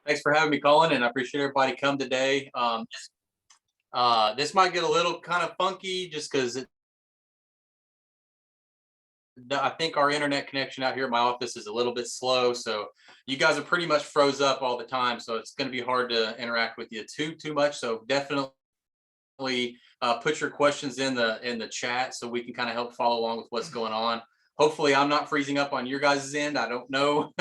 Thanks for having me, Colin, and I appreciate everybody come today. This might get a little kind of funky just because I think our internet connection out here at my office is a little bit slow. So you guys are pretty much froze up all the time. So it's going to be hard to interact with you too much. So definitely put your questions in the chat so we can kind of help follow along with what's going on. Hopefully I'm not freezing up on your guys' end. I don't know.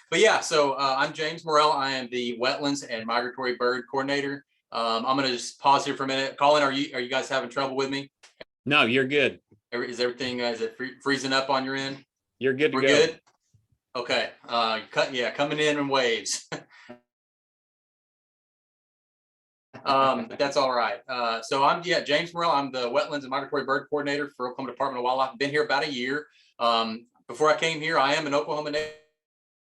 But yeah, so I'm James Morrell. I am the Wetlands and Migratory Bird Coordinator. I'm going to just pause here for a minute. Colin, are you guys having trouble with me? No, you're good. Is everything is it freezing up on your end? You're good to We're go. good. Okay. Coming in waves. That's all right. So I'm James Morrell. I'm the Wetlands and Migratory Bird Coordinator for Oklahoma Department of Wildlife. I've been here about a year. Before I came here, I am an Oklahoma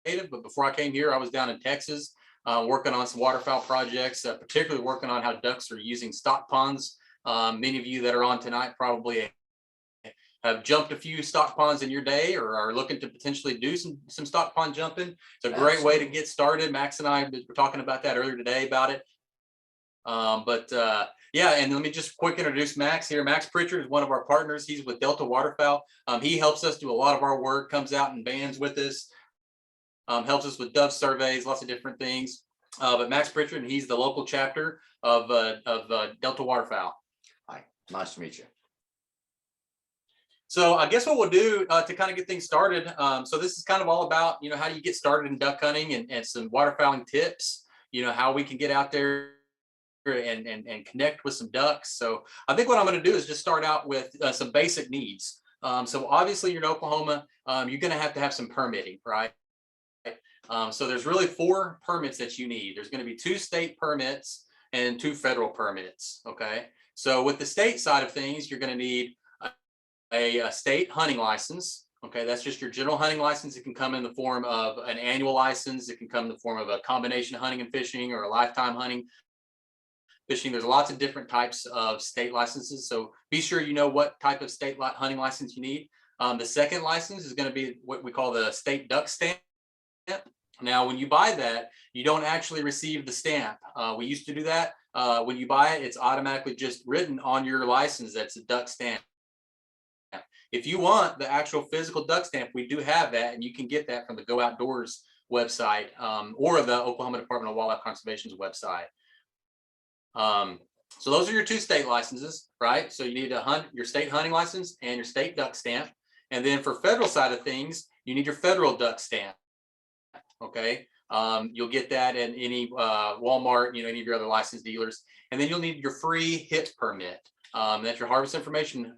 native, but before I came here, I was down in Texas working on some waterfowl projects, particularly working on how ducks are using stock ponds. Many of you that are on tonight probably have jumped a few stock ponds in your day or are looking to potentially do some stock pond jumping. It's a great way to get started. Max and I were talking about that earlier today about it. Yeah, and let me just quick introduce Max here. Max Pritchard is one of our partners. He's with Delta Waterfowl. He helps us do a lot of our work, comes out in bands with us, helps us with dove surveys, lots of different things. But Max Pritchard, and he's the local chapter of Delta Waterfowl. Hi, nice to meet you. So I guess what we'll do to kind of get things started. So this is kind of all about, how do you get started in duck hunting and some waterfowling tips, how we can get out there and connect with some ducks. So I think what I'm going to do is just start out with some basic needs. So obviously you're in Oklahoma, you're going to have some permitting, right? So there's really 4 permits that you need. There's going to be 2 state permits and 2 federal permits. Okay. So with the state side of things, you're going to need a state hunting license. Okay. That's just your general hunting license. It can come in the form of an annual license. It can come in the form of a combination of hunting and fishing or a lifetime hunting fishing. There's lots of different types of state licenses. So be sure you know what type of state hunting license you need. The second license is going to be what we call the state duck stamp. Now, when you buy that, you don't actually receive the stamp. We used to do that. When you buy it, it's automatically just written on your license that's a duck stamp. If you want the actual physical duck stamp, we do have that, and you can get that from the Go Outdoors website or the Oklahoma Department of Wildlife Conservation's website. So those are your 2 state licenses, right? So you need your state hunting license and your state duck stamp. And then for federal side of things, you need your federal duck stamp. Okay. You'll get that in any Walmart, any of your other licensed dealers. And then you'll need your free HIP permit. That's your Harvest Information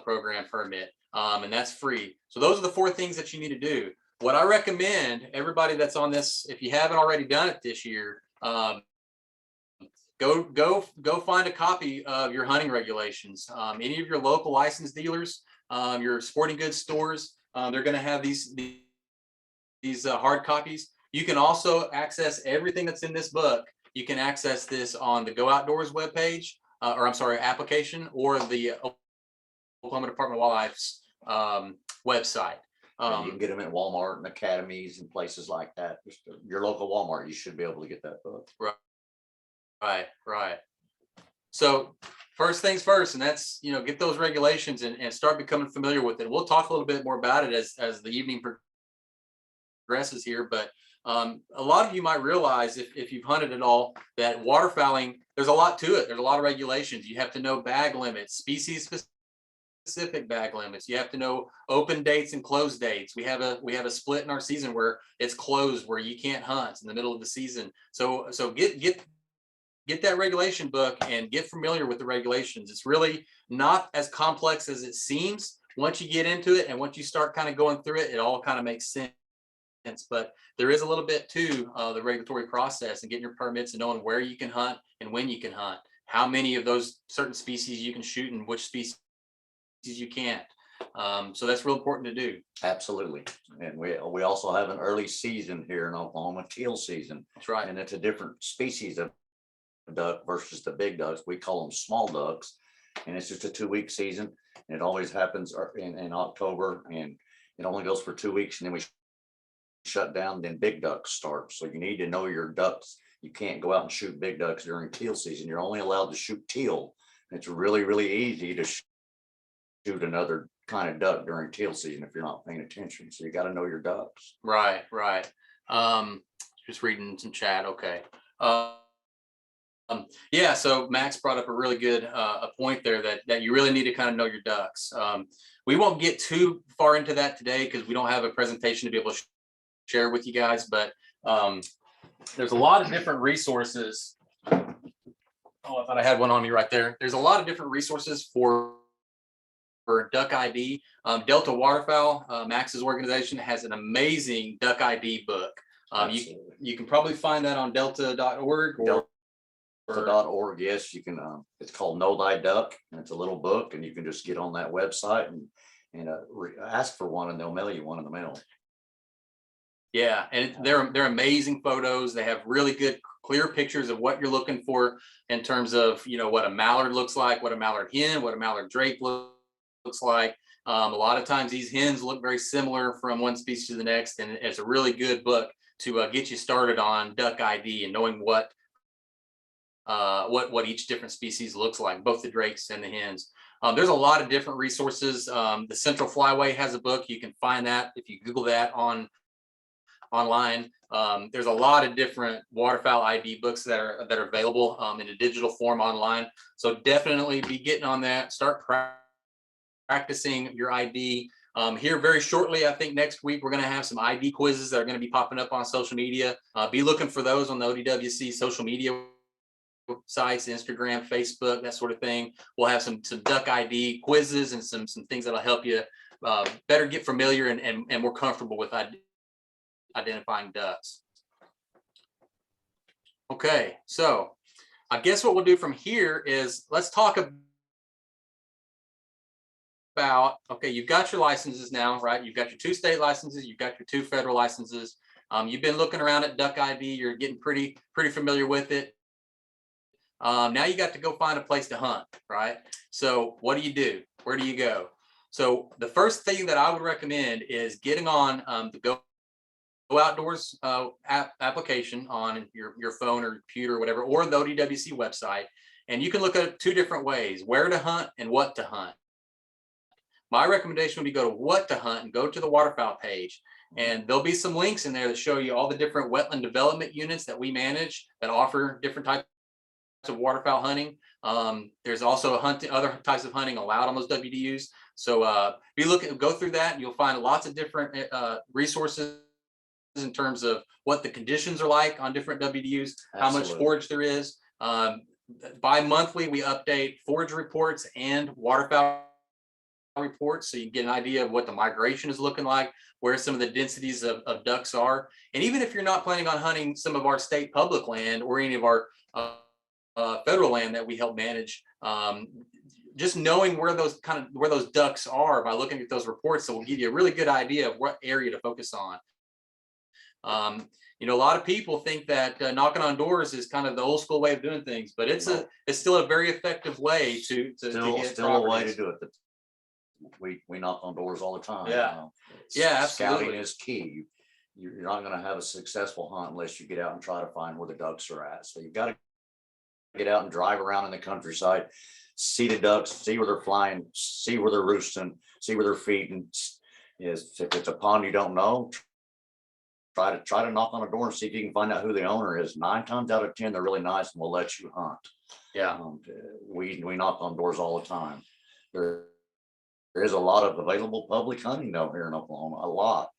Program permit. And that's free. So those are the 4 things that you need to do. What I recommend everybody that's on this, if you haven't already done it this year, go find a copy of your hunting regulations. Any of your local licensed dealers, your sporting goods stores, they're going to have these hard copies. You can also access everything that's in this book. You can access this on the Go Outdoors webpage, application, or the Oklahoma Department of Wildlife's website. You can get them at Walmart and academies and places like that. Just your local Walmart, you should be able to get that book. Right. So first things first, and that's, get those regulations and start becoming familiar with it. We'll talk a little bit more about it as the evening progresses here, but a lot of you might realize if you've hunted at all that waterfowling, there's a lot to it. There's a lot of regulations. You have to know bag limits, species specific bag limits. You have to know open dates and closed dates. We have a split in our season where it's closed, where you can't hunt in the middle of the season. So get that regulation book and get familiar with the regulations. It's really not as complex as it seems. Once you get into it and once you start kind of going through it, it all kind of makes sense. But there is a little bit to the regulatory process and getting your permits and knowing where you can hunt and when you can hunt, how many of those certain species you can shoot and which species you can't. So that's real important to do. Absolutely. And we also have an early season here in Oklahoma, teal season. That's right. And it's a different species of duck versus the big ducks. We call them small ducks, and it's just a 2-week season, and it always happens in October, and it only goes for 2 weeks, and then we shut down, then big ducks start. So you need to know your ducks. You can't go out and shoot big ducks during teal season. You're only allowed to shoot teal. It's really, really easy to shoot another kind of duck during teal season if you're not paying attention. So you got to know your ducks. Right, right. Just reading some chat. Okay. Yeah, so Max brought up a really good a point there that you really need to kind of know your ducks. We won't get too far into that today because we don't have a presentation to be able to share with you guys, but there's a lot of different resources. Oh, I thought I had one on me right there. There's a lot of different resources for duck ID. Delta Waterfowl, Max's organization, has an amazing duck ID book. You can probably find that on delta.org or Delta.org. Yes, you can. It's called Know Thy Duck, and it's a little book, and you can just get on that website and ask for one, and they'll mail you one in the mail. Yeah, and they're amazing photos. They have really good, clear pictures of what you're looking for in terms of, you know, what a mallard looks like, what a mallard hen, what a mallard drake looks like. A lot of times these hens look very similar from one species to the next, and it's a really good book to get you started on duck ID and knowing what each different species looks like, both the drakes and the hens. There's a lot of different resources. The Central Flyway has a book. You can find that if you Google that online. There's a lot of different waterfowl ID books that are available in a digital form online. So definitely be getting on that. Start practicing your ID. Here very shortly, I think next week, we're going to have some ID quizzes that are going to be popping up on social media. Be looking for those on the ODWC social media sites, Instagram, Facebook, that sort of thing. We'll have some duck ID quizzes and some things that'll help you better get familiar and more comfortable with identifying ducks. Okay, so I guess what we'll do from here is let's talk about, okay, you've got your licenses now, right? You've got your 2 state licenses, you've got your 2 federal licenses. You've been looking around at duck ID, you're getting pretty familiar with it. Now you got to go find a place to hunt, right? So what do? Where do you go? So the first thing that I would recommend is getting on the Go Outdoors application on your phone or computer or whatever, or the ODWC website. And you can look at 2 different ways: where to hunt and what to hunt. My recommendation would be go to what to hunt and go to the waterfowl page. And there'll be some links in there that show you all the different wetland development units that we manage that offer different types of waterfowl hunting. There's also other types of hunting allowed on those WDUs. So go through that, and you'll find lots of different resources in terms of what the conditions are like on different WDUs, how much forage there is. Bi-monthly, we update forage reports and waterfowl reports, so you get an idea of what the migration is looking like, where some of the densities of ducks are. And even if you're not planning on hunting some of our state public land or any of our federal land that we help manage, just knowing where those ducks are by looking at those reports, so will give you a really good idea of what area to focus on. You know, a lot of people think that knocking on doors is kind of the old school way of doing things, but it's still a very effective way to get a way to do it. We knock on doors all the time. Yeah, yeah, absolutely. Scouting is key. You're not going to have a successful hunt unless you get out and try to find where the ducks are at. So you've got to get out and drive around in the countryside, see the ducks, see where they're flying, see where they're roosting, see where they're feeding. If it's a pond you don't know, try to knock on a door and see if you can find out who the owner is. 9 times out of 10, they're really nice and will let you hunt. Yeah, we knock on doors all the time. There is a lot of available public hunting down here in Oklahoma. A lot.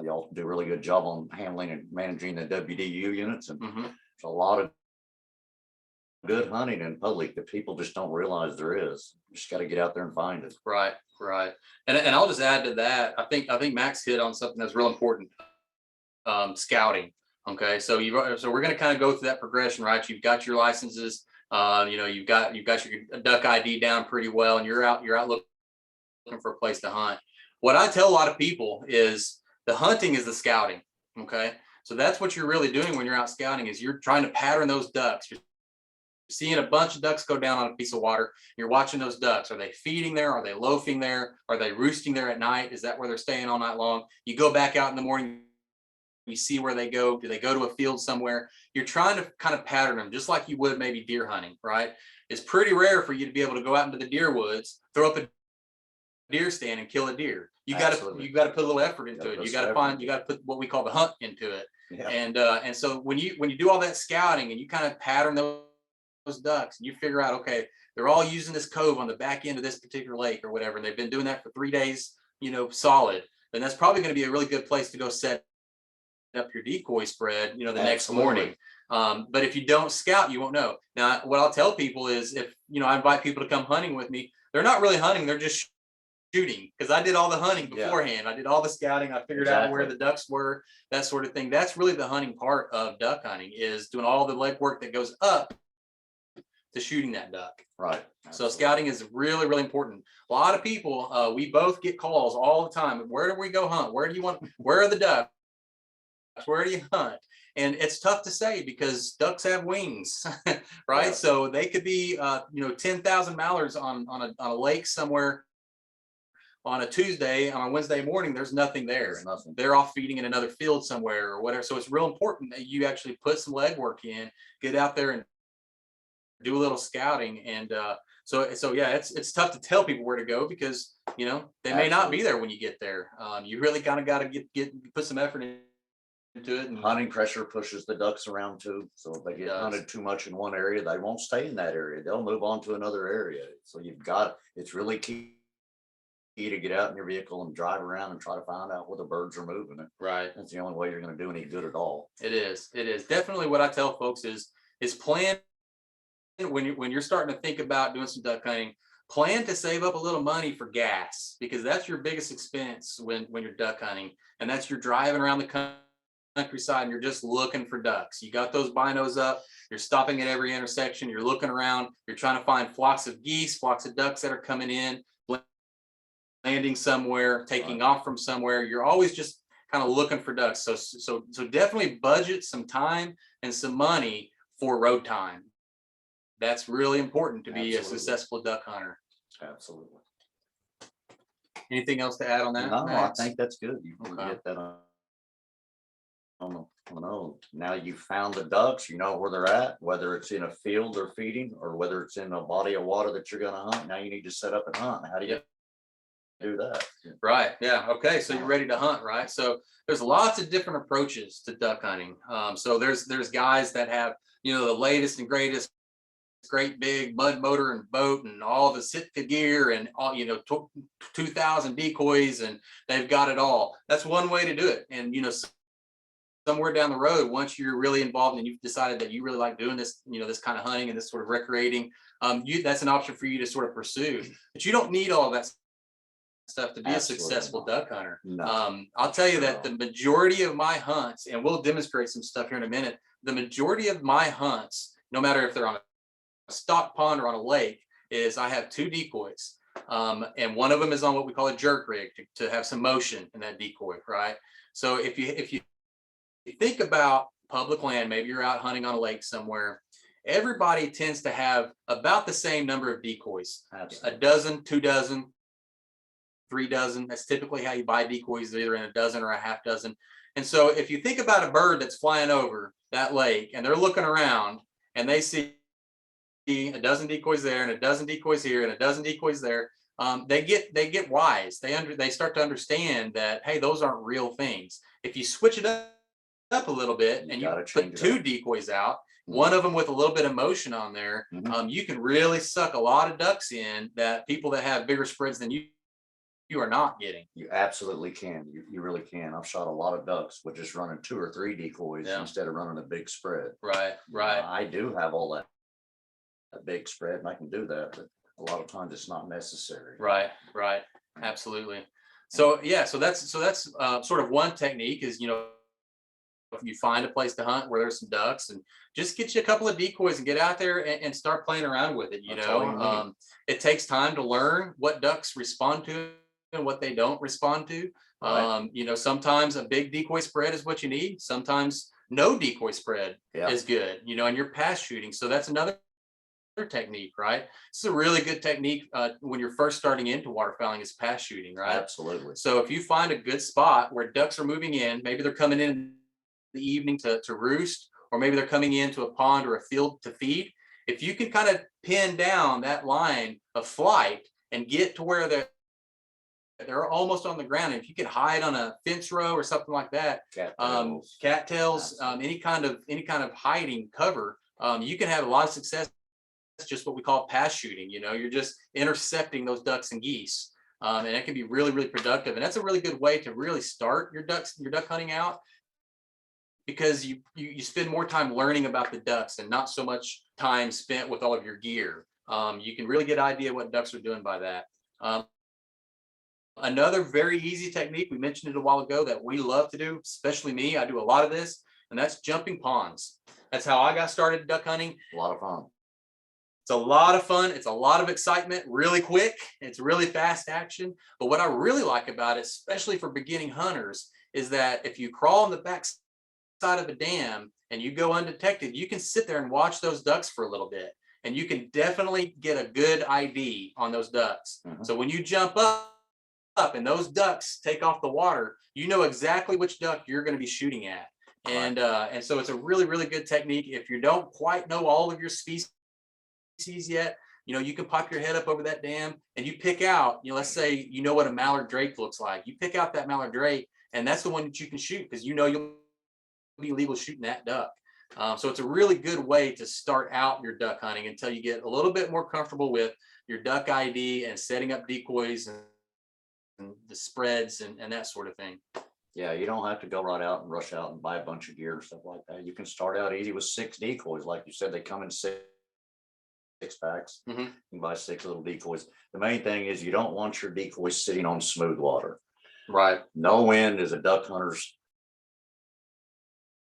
Y'all do a really good job on handling and managing the WDU units, and there's a lot of good hunting in public that people just don't realize there is. You just got to get out there and find it. Right. And I'll just add to that. I think Max hit on something that's real important. Scouting. Okay, so we're going to kind of go through that progression, right? You've got your licenses. You know, you've got your duck ID down pretty well, and you're out looking for a place to hunt. What I tell a lot of people is the hunting is the scouting. Okay, so that's what you're really doing when you're out scouting, is you're trying to pattern those ducks. You're seeing a bunch of ducks go down on a piece of water. You're watching those ducks. Are they feeding there? Are they loafing there? Are they roosting there at night? Is that where they're staying all night long? You go back out in the morning, You see where they go. Do they go to a field somewhere? You're trying to kind of pattern them just like you would maybe deer hunting, right? It's pretty rare for you to be able to go out into the deer woods, throw up a deer stand and kill a deer. You got to put a little effort into it. You got to put what we call the hunt into it. Yeah. And so when you do all that scouting and you kind of pattern those ducks and you figure out, okay, they're all using this cove on the back end of this particular lake or whatever, and they've been doing that for 3 days, solid, then that's probably going to be a really good place to go set up your decoy spread, the next morning. But if you don't scout, you won't know. Now, what I'll tell people is if, I invite people to come hunting with me, they're not really hunting, they're just shooting, because I did all the hunting beforehand. Yeah. I did all the scouting. I figured out where the ducks were, that sort of thing. That's really the hunting part of duck hunting, is doing all the legwork that goes up to shooting that duck. Right. So scouting is really, really important. A lot of people, we both get calls all the time. Where do we go hunt? Where are the ducks? Where do you hunt? And it's tough to say because ducks have wings, right? Yeah. So they could be, 10,000 mallards on a lake somewhere on a Tuesday. On a Wednesday morning, there's nothing there. There's nothing. They're off feeding in another field somewhere or whatever. So it's real important that you actually put some legwork in, get out there and do a little scouting. And so yeah, it's tough to tell people where to go because they may not be there when you get there. You really kind of got to put some effort into it. And hunting pressure pushes the ducks around too. So if they get hunted too much in one area, they won't stay in that area. They'll move on to another area. So it's really key to get out in your vehicle and drive around and try to find out where the birds are moving. Right. That's the only way you're going to do any good at all. It is definitely what I tell folks is plan when you're starting to think about doing some duck hunting. Plan to save up a little money for gas, because that's your biggest expense when you're duck hunting, and that's you're driving around the countryside and you're just looking for ducks. You got those binos up, you're stopping at every intersection, you're looking around, you're trying to find flocks of geese, flocks of ducks that are coming in, landing somewhere, taking off from somewhere. You're always just kind of looking for ducks. So definitely budget some time and some money for road time. That's really important to be a successful duck hunter. Absolutely. Anything else to add on that? No, Max? I think that's good. You get that now you found the ducks, you know where they're at, whether it's in a field they're feeding or whether it's in a body of water that you're going to hunt. Now you need to set up and hunt. How do you do that? Right. Yeah. Okay. So you're ready to hunt, right? So there's lots of different approaches to duck hunting. So there's guys that have, the latest and greatest, great big mud motor and boat and all the Sitka gear and all, 2,000 decoys, and they've got it all. That's one way to do it. And, somewhere down the road, once you're really involved and you've decided that you really like doing this, this kind of hunting and this sort of recreating, that's an option for you to sort of pursue. But you don't need all that stuff to be a successful duck hunter. No. I'll tell you that the majority of my hunts, and we'll demonstrate some stuff here in a minute, the majority of my hunts, no matter if they're on a stock pond or on a lake, is I have 2 decoys. And one of them is on what we call a jerk rig to have some motion in that decoy, right? So if you think about public land, maybe you're out hunting on a lake somewhere, everybody tends to have about the same number of decoys. Absolutely. A dozen, 2 dozen, 3 dozen. That's typically how you buy decoys, either in a dozen or a half dozen. And so if you think about a bird that's flying over that lake and they're looking around and they see a dozen decoys there and a dozen decoys here and a dozen decoys there, they get wise. They start to understand that, hey, those aren't real things. If you switch it up a little bit and you put 2 decoys out, one of them with a little bit of motion on there, you can really suck a lot of ducks in that people that have bigger spreads than you are not getting. You absolutely can. You really can. I've shot a lot of ducks with just running 2 or 3 decoys instead of running a big spread. Right. I do have all that big spread and I can do that, but a lot of times it's not necessary. Right. Absolutely. So that's sort of one technique is, if you find a place to hunt where there's some ducks, and just get you a couple of decoys and get out there and start playing around with it. It takes time to learn what ducks respond to and what they don't respond to. Right. Sometimes a big decoy spread is what you need. Sometimes no decoy spread is good, and you're pass shooting. So that's another technique, right? This is a really good technique when you're first starting into waterfowling, is pass shooting, right? Absolutely. So if you find a good spot where ducks are moving in, maybe they're coming in the evening to roost, or maybe they're coming into a pond or a field to feed. If you can kind of pin down that line of flight and get to where they're almost on the ground, and if you could hide on a fence row or something like that, cattails, any kind of hiding cover, you can have a lot of success. It's just what we call pass shooting. You're just intercepting those ducks and geese, and it can be really, really productive. And that's a really good way to really start your duck hunting out, because you spend more time learning about the ducks and not so much time spent with all of your gear. You can really get an idea what ducks are doing by that. Another very easy technique, we mentioned it a while ago, that we love to do, especially me, I do a lot of this, and that's jumping ponds. That's how I got started duck hunting. A lot of fun. It's a lot of fun. It's a lot of excitement, really quick. It's really fast action. But what I really like about it, especially for beginning hunters, is that if you crawl on the back side of a dam and you go undetected, you can sit there and watch those ducks for a little bit. And you can definitely get a good ID on those ducks. So when you jump up and those ducks take off the water, you know exactly which duck you're going to be shooting at. And so it's a really, really good technique. If you don't quite know all of your species yet, you can pop your head up over that dam and you pick out, let's say what a mallard drake looks like. You pick out that mallard drake, and that's the one that you can shoot, because you'll be legal shooting that duck. So it's a really good way to start out your duck hunting until you get a little bit more comfortable with your duck ID and setting up decoys and the spreads and that sort of thing. Yeah, you don't have to go right out and rush out and buy a bunch of gear and stuff like that. You can start out easy with 6 decoys. Like you said, they come in 6 packs. You can buy 6 little decoys. The main thing is you don't want your decoys sitting on smooth water. Right. No wind is a duck hunter's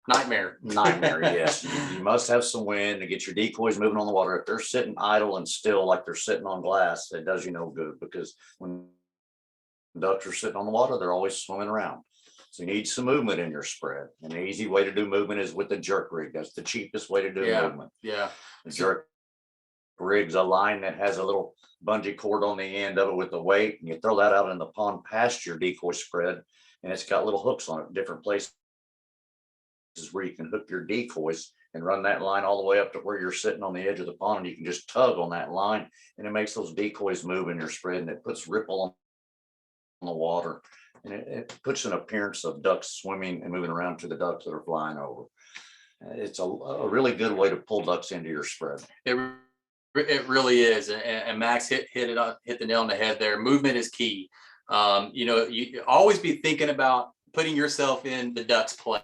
nightmare. Yes. You must have some wind to get your decoys moving on the water. If they're sitting idle and still like they're sitting on glass, it does you no good, because when ducks are sitting on the water, they're always swimming around. So you need some movement in your spread. And the easy way to do movement is with the jerk rig. That's the cheapest way to do movement. Yeah. The jerk rig's a line that has a little bungee cord on the end of it with the weight, and you throw that out in the pond past your decoy spread, and it's got little hooks on it, different places where you can hook your decoys and run that line all the way up to where you're sitting on the edge of the pond, and you can just tug on that line, and it makes those decoys move in your spread, and it puts ripple on the water, and it puts an appearance of ducks swimming and moving around to the ducks that are flying over. It's a really good way to pull ducks into your spread. It really is, and Max hit the nail on the head there. Movement is key. You always be thinking about putting yourself in the duck's place.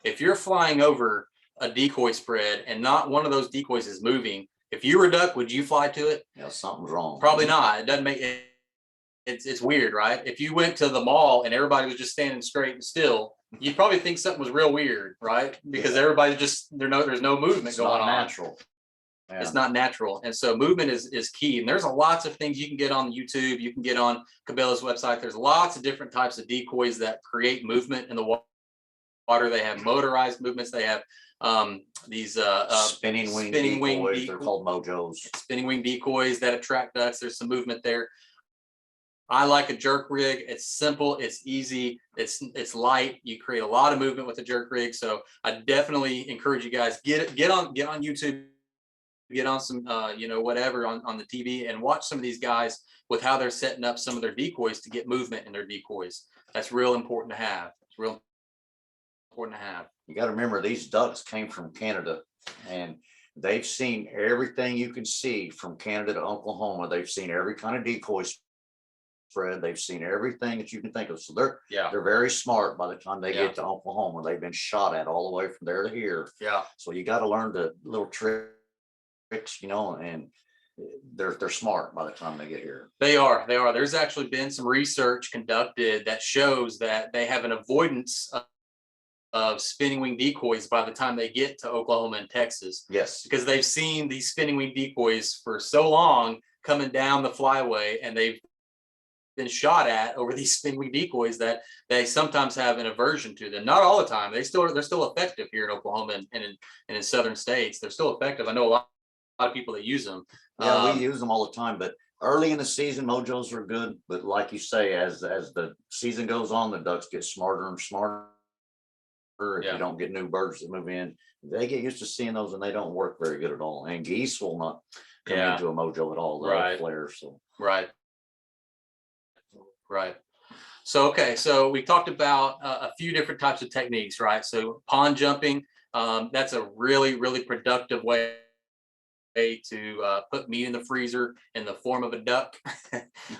If you're flying over a decoy spread and not one of those decoys is moving, if you were a duck, would you fly to it? Yeah, something's wrong. Probably not. It doesn't make it. It's weird, right? If you went to the mall and everybody was just standing straight and still, you'd probably think something was real weird, right? Because everybody just there's no movement going on. Natural. Yeah. It's not natural. And so movement is key. And there's lots of things you can get on YouTube. You can get on Cabela's website. There's lots of different types of decoys that create movement in the water. They have motorized movements. They have these spinning wing decoys. They're called mojos. Spinning wing decoys that attract ducks. There's some movement there. I like a jerk rig. It's simple, it's easy, it's light. You create a lot of movement with a jerk rig. So I definitely encourage you guys, get on YouTube, get on some whatever on the TV, and watch some of these guys with how they're setting up some of their decoys to get movement in their decoys. That's real important to have. It's real important to have. You got to remember, these ducks came from Canada, and they've seen everything you can see from Canada to Oklahoma. They've seen every kind of decoy spread. They've seen everything that you can think of. So they're very smart by the time they get to Oklahoma. They've been shot at all the way from there to here. Yeah. So you got to learn the little tricks, and they're smart by the time they get here. They are. There's actually been some research conducted that shows that they have an avoidance of spinning wing decoys by the time they get to Oklahoma and Texas. Yes. Because they've seen these spinning wing decoys for so long coming down the flyway, and they've been shot at over these spinning wing decoys that they sometimes have an aversion to them. Not all the time. They're still effective here in Oklahoma and in southern states. They're still effective. I know a lot of people that use them. Yeah, we use them all the time, but early in the season, mojos are good. But like you say, as the season goes on, the ducks get smarter and smarter. if you don't get new birds that move in, they get used to seeing those and they don't work very good at all. And geese will not come into a mojo at all. They'll flare. So right. So, okay, so we talked about a few different types of techniques, right? So pond jumping, that's a really, really productive way to put meat in the freezer in the form of a duck.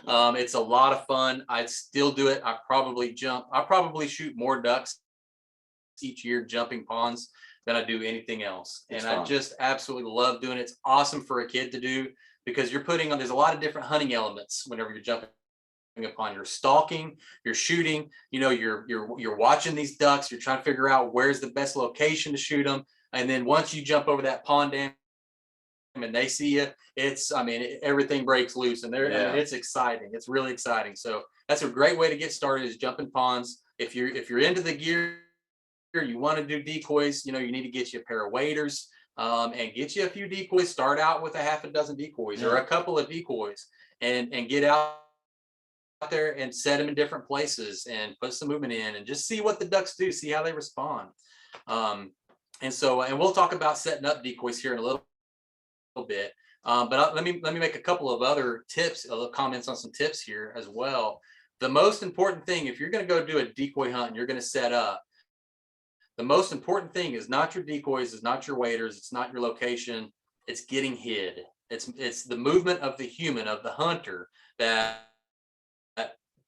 It's a lot of fun. I'd still do it. I probably shoot more ducks each year jumping ponds than I do anything else. And I just absolutely love doing it. It's awesome for a kid to do because there's a lot of different hunting elements whenever you're jumping upon. You're stalking, you're shooting, you're watching these ducks, you're trying to figure out where's the best location to shoot them. And then once you jump over that pond dam and they see you, everything breaks loose and it's exciting. It's really exciting. So that's a great way to get started, is jumping ponds. If you're into the gear, you want to do decoys, you need to get you a pair of waders and get you a few decoys. Start out with a half a dozen decoys or a couple of decoys and get out there and set them in different places and put some movement in and just see what the ducks do, see how they respond. And we'll talk about setting up decoys here in a little bit. But let me make a couple of other tips, comments on some tips here as well. The most important thing, if you're going to go do a decoy hunt and you're going to set up, the most important thing is not your decoys, it's not your waders, it's not your location, it's getting hid. It's the movement of the human, of the hunter, that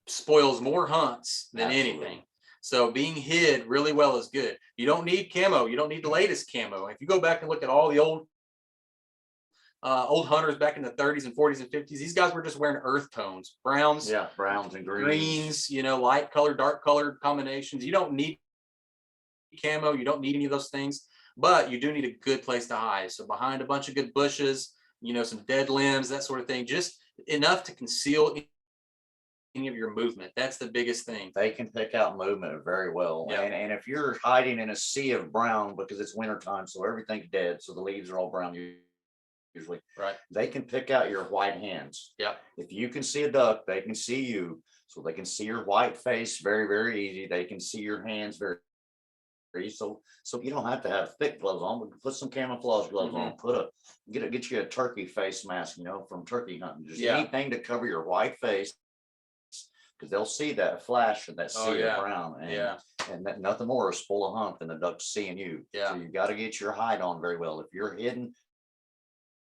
spoils more hunts than anything. So being hid really well is good. You don't need camo. You don't need the latest camo. If you go back and look at all the old hunters back in the 30s and 40s and 50s, these guys were just wearing earth tones, browns and greens, light color, dark colored combinations. You don't need camo. You don't need any of those things, but you do need a good place to hide. So behind a bunch of good bushes, some dead limbs, that sort of thing, just enough to conceal any of your movement. That's the biggest thing. They can pick out movement very well. And if you're hiding in a sea of brown, because it's wintertime, so everything's dead, so the leaves are all brown usually, right? They can pick out your white hands. If you can see a duck, they can see you, so they can see your white face very, very easy. They can see your hands very easy. So you don't have to have thick gloves on, but put some camouflage gloves on. Get you a turkey face mask, from turkey hunting. Just anything to cover your white face, because they'll see that flash and that sea of brown, and that nothing more is full of hunt than the duck seeing you. So you got to get your hide on very well. If you're hidden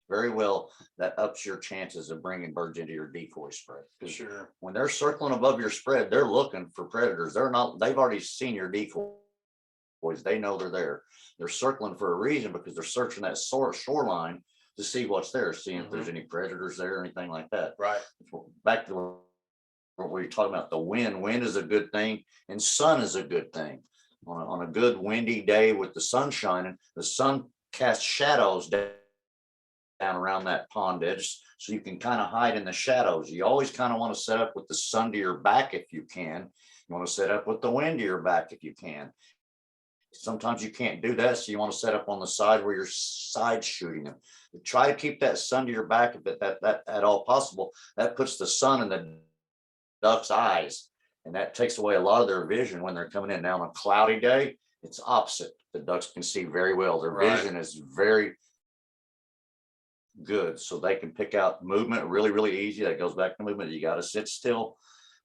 very well, that ups your chances of bringing birds into your decoy spread. Sure. When they're circling above your spread, they're looking for predators. They've already seen your decoys. They know they're there. They're circling for a reason, because they're searching that shoreline to see what's there, seeing if there's any predators there or anything like that. Right. Back to what we were talking about, the wind. Wind is a good thing, and sun is a good thing. On a good windy day with the sun shining, the sun casts shadows down around that pond edge, so you can kind of hide in the shadows. You always kind of want to set up with the sun to your back if you can. You want to set up with the wind to your back if you can. Sometimes you can't do that, so you want to set up on the side where you're side shooting them. Try to keep that sun to your back if that at all possible. That puts the sun in the duck's eyes, and that takes away a lot of their vision when they're coming in. Now on a cloudy day, it's opposite. The ducks can see very well. Their vision is very good, so they can pick out movement really, really easy. That goes back to movement. You got to sit still.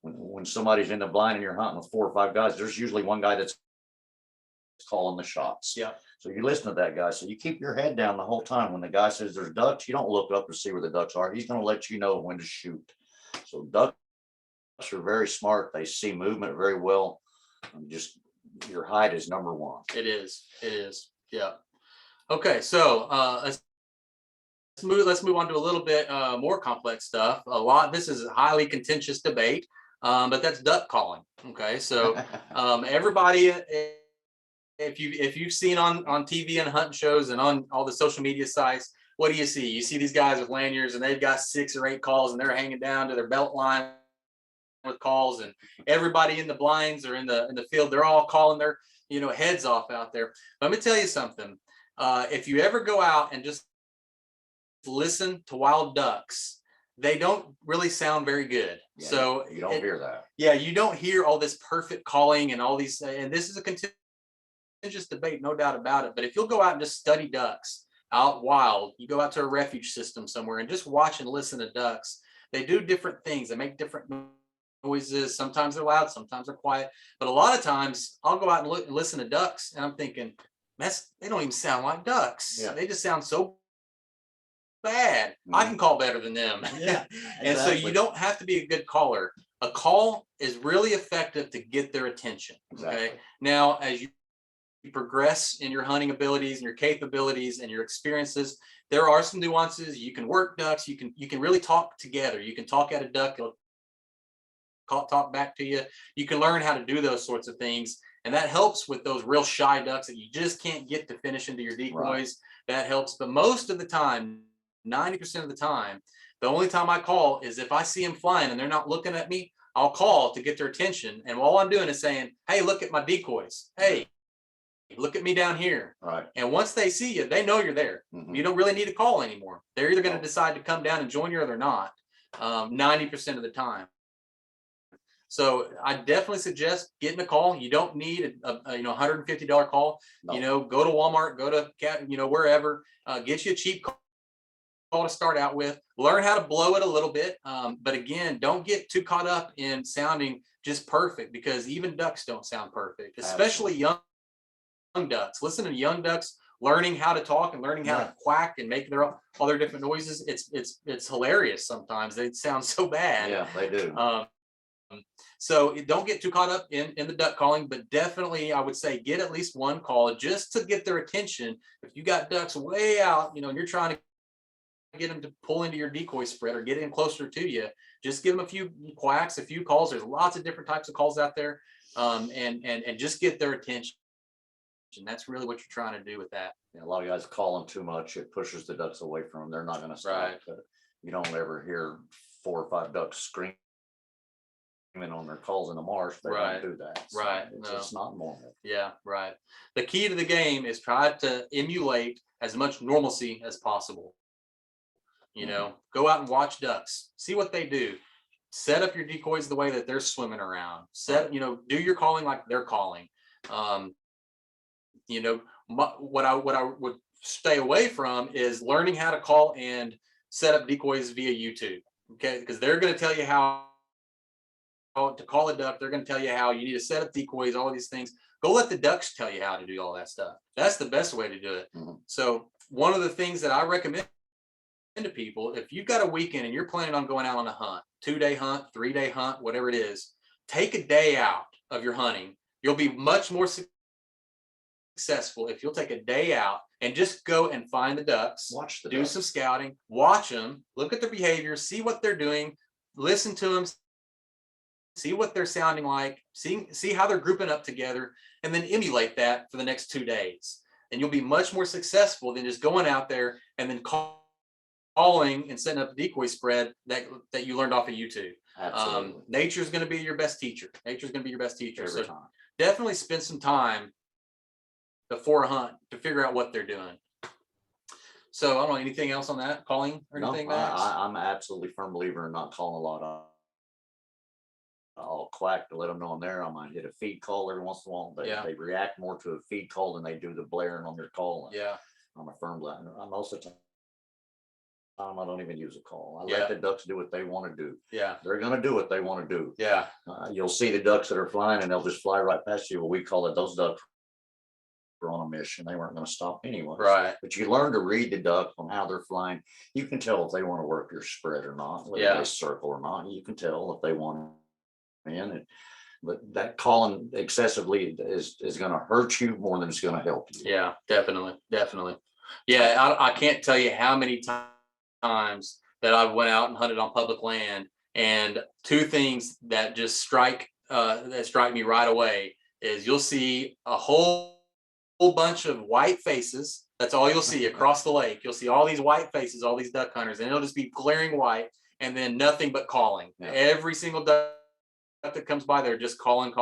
When somebody's in the blind and you're hunting with 4 or 5 guys, there's usually one guy that's calling the shots. So you listen to that guy. So you keep your head down the whole time. When the guy says there's ducks, you don't look up to see where the ducks are. He's going to let you know when to shoot. So ducks are very smart. They see movement very well. Just your hide is number one. It is. Yeah. Okay. So let's move on to a little bit more complex stuff. This is a highly contentious debate, but that's duck calling. Okay. So everybody, if you've seen on TV and hunting shows and on all the social media sites, what do you see? You see these guys with lanyards and they've got 6 or 8 calls and they're hanging down to their belt line with calls, and everybody in the blinds or in the field, they're all calling their heads off out there. Let me tell you something. If you ever go out and just listen to wild ducks, they don't really sound very good. So you don't hear that. Yeah, you don't hear all this perfect calling and all these, and this is a continuous just debate, no doubt about it. But if you'll go out and just study ducks out wild, you go out to a refuge system somewhere and just watch and listen to ducks. They do different things. They make different noises. Sometimes they're loud, sometimes they're quiet. But a lot of times I'll go out and look and listen to ducks, and I'm thinking, they don't even sound like ducks. Yeah. They just sound so bad. I can call better than them. Yeah, And so you don't have to be a good caller. A call is really effective to get their attention. Exactly. Okay. Now, as you progress in your hunting abilities and your capabilities and your experiences, there are some nuances. You can work ducks. You can really talk together. You can talk at a duck. It'll talk back to you. You can learn how to do those sorts of things. And that helps with those real shy ducks that you just can't get to finish into your decoys. Right. That helps. But most of the time, 90% of the time, the only time I call is if I see them flying and they're not looking at me, I'll call to get their attention. And all I'm doing is saying, hey, look at my decoys. Hey, look at me down here. Right. And once they see you, they know you're there. Mm-hmm. You don't really need to call anymore. They're either going to decide to come down and join you or they're not, 90% of the time. So I definitely suggest getting a call. You don't need a $150 call. No. Go to Walmart, go to wherever, get you a cheap call to start out with. Learn how to blow it a little bit. But again, don't get too caught up in sounding just perfect, because even ducks don't sound perfect, especially young ducks. Listen to young ducks learning how to talk and learning how to quack and make all their different noises. It's hilarious sometimes. They sound so bad. Yeah, they do. So don't get too caught up in the duck calling, but definitely I would say get at least one call just to get their attention. If you got ducks way out, and you're trying to get them to pull into your decoy spread or get in closer to you, just give them a few quacks, a few calls. There's lots of different types of calls out there, and just get their attention. And that's really what you're trying to do with that. Yeah, a lot of guys call them too much. It pushes the ducks away from them. They're not going to stop. Right. You don't ever hear 4 or 5 ducks screaming on their calls in the marsh. They don't do that. So right. It's not normal. Yeah, right. The key to the game is try to emulate as much normalcy as possible. Go out and watch ducks, see what they do. Set up your decoys the way that they're swimming around. Do your calling like they're calling. What I would stay away from is learning how to call and set up decoys via YouTube. Okay, because they're going to tell you how to call a duck. They're going to tell you how you need to set up decoys, all of these things. Go let the ducks tell you how to do all that stuff. That's the best way to do it. Mm-hmm. So one of the things that I recommend to people, if you've got a weekend and you're planning on going out on a hunt, 2-day hunt, 3-day hunt, whatever it is, take a day out of your hunting. You'll be much more successful if you'll take a day out and just go and find the ducks, do some scouting, watch them, look at their behavior, see what they're doing, listen to them, see what they're sounding like, see how they're grouping up together, and then emulate that for the next 2 days. And you'll be much more successful than just going out there and then calling and setting up a decoy spread that you learned off of YouTube. Absolutely. Nature's going to be your best teacher. Every time. Definitely spend some time before a hunt to figure out what they're doing. So I don't know, anything else on that, calling or anything? No, I'm an absolutely firm believer in not calling a lot. I'll quack to let them know I'm there. I might hit a feed call every once in a while. They react more to a feed call than they do the blaring on their call. Yeah. I'm a firm believer. Most of the time I don't even use a call. I let the ducks do what they want to do. Yeah. They're going to do what they want to do. Yeah. You'll see the ducks that are flying and they'll just fly right past you. Well, we call it those ducks were on a mission. They weren't going to stop anyway. Right. But you learn to read the duck on how they're flying. You can tell if they want to work your spread or not, whether they circle or not. You can tell if they want in. But that calling excessively is going to hurt you more than it's going to help you. Yeah, definitely. Yeah, I can't tell you how many times that I went out and hunted on public land, and 2 things that just strike me right away is you'll see a whole bunch of white faces. That's all you'll see across the lake. You'll see all these white faces, all these duck hunters, and it'll just be glaring white, and then nothing but calling. Yeah. Every single duck that comes by, they're just calling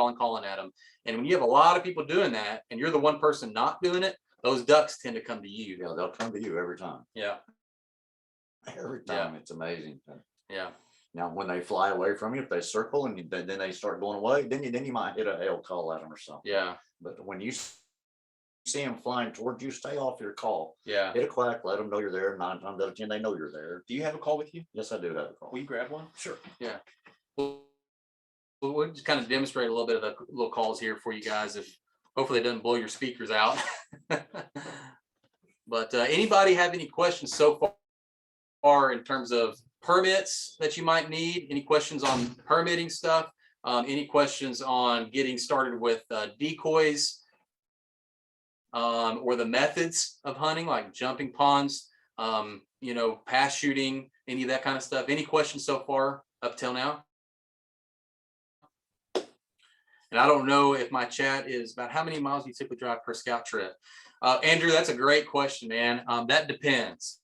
at them. And when you have a lot of people doing that, and you're the one person not doing it, those ducks tend to come to you. Yeah, they'll come to you every time. Yeah. Every time. It's amazing. Yeah. Now, when they fly away from you, if they circle and then they start going away, then you might hit a hail call at them or something. Yeah. But when you see them flying towards you, stay off your call. Yeah. Hit a quack, let them know you're there. 9 times out of 10, they know you're there. Do you have a call with you? Yes, I do have a call. Will you grab one? Sure. Yeah. We'll just kind of demonstrate a little bit of the little calls here for you guys. If hopefully it doesn't blow your speakers out. But anybody have any questions so far in terms of permits that you might need? Any questions on permitting stuff? Any questions on getting started with decoys or the methods of hunting, like jumping ponds, pass shooting, any of that kind of stuff? Any questions so far up till now? And I don't know if my chat is about how many miles you typically drive per scout trip. Andrew, that's a great question, man. That depends.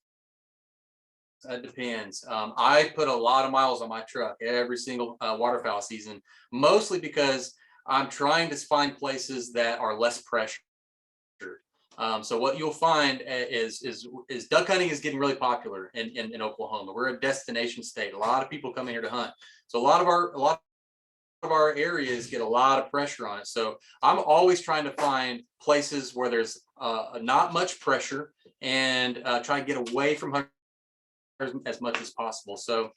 That depends. I put a lot of miles on my truck every single waterfowl season, mostly because I'm trying to find places that are less pressured. So what you'll find is duck hunting is getting really popular in Oklahoma. We're a destination state. A lot of people come in here to hunt. So a lot of our areas get a lot of pressure on it. So I'm always trying to find places where there's not much pressure and try to get away from hunters as much as possible. So,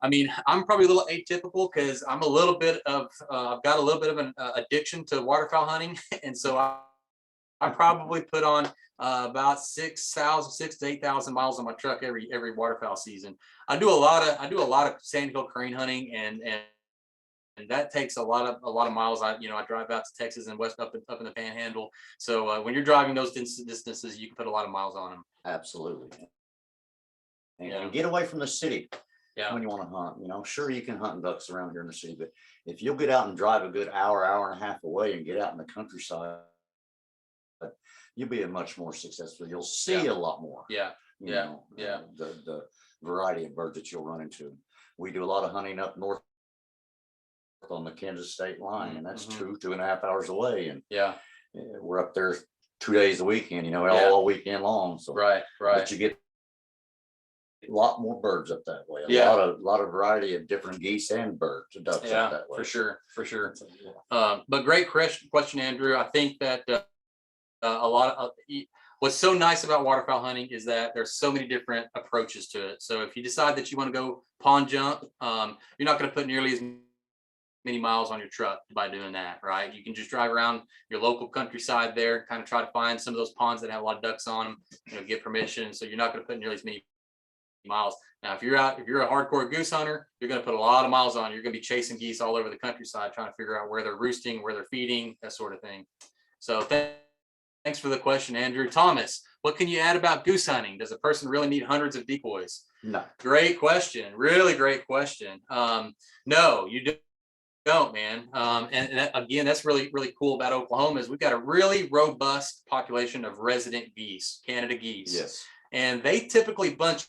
I mean, I'm probably a little atypical because I'm a little bit of, I've got a little bit of an addiction to waterfowl hunting. And so I probably put on about 6,000 to 8,000 miles on my truck every waterfowl season. I do a lot of sandhill crane hunting and that takes a lot of miles. I drive out to Texas and west up in the Panhandle. So when you're driving those distances, you can put a lot of miles on them. Absolutely. And get away from the city when you want to hunt. Sure, you can hunt ducks around here in the city, but if you'll get out and drive a good hour and a half away and get out in the countryside, you'll be much more successful. You'll see a lot more. The variety of birds that you'll run into. We do a lot of hunting up north on the Kansas state line, and that's 2.5 hours away. And we're up there 2 days a weekend, all weekend long. So but you get a lot more birds up that way. A lot of variety of different geese and birds, ducks up that way. For sure. But great question, Andrew. I think that a lot of what's so nice about waterfowl hunting is that there's so many different approaches to it. So if you decide that you want to go pond jump, you're not going to put nearly as many miles on your truck by doing that, right? You can just drive around your local countryside there, kind of try to find some of those ponds that have a lot of ducks on them, get permission. So you're not going to put nearly as many miles. Now, if you're a hardcore goose hunter, you're going to put a lot of miles on. You're going to be chasing geese all over the countryside, trying to figure out where they're roosting, where they're feeding, that sort of thing. So thanks for the question, Andrew. Thomas, what can you add about goose hunting? Does a person really need hundreds of decoys? No. Great question. Really great question. No, you don't, man. And that, again, that's really, really cool about Oklahoma is we've got a really robust population of resident geese, Canada geese. Yes. And they typically bunch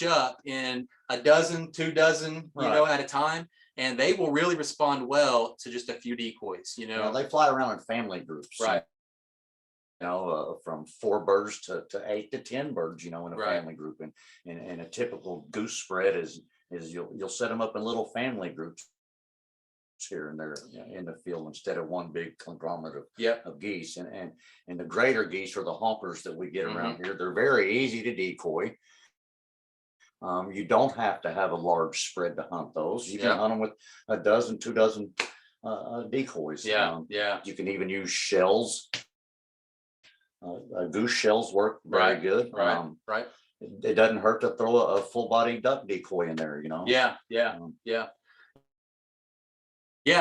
up in a dozen, 2 dozen, at a time. And they will really respond well to just a few decoys, They fly around in family groups. Right. From 4 birds to 8 to 10 birds, in a family group. And a typical goose spread is you'll set them up in little family groups here and there in the field instead of one big conglomerate of geese. And the greater geese or the honkers that we get around here, they're very easy to decoy. You don't have to have a large spread to hunt those. You can hunt them with a dozen, 2 dozen decoys. You can even use shells. Goose shells work very good. Right. It doesn't hurt to throw a full body duck decoy in there,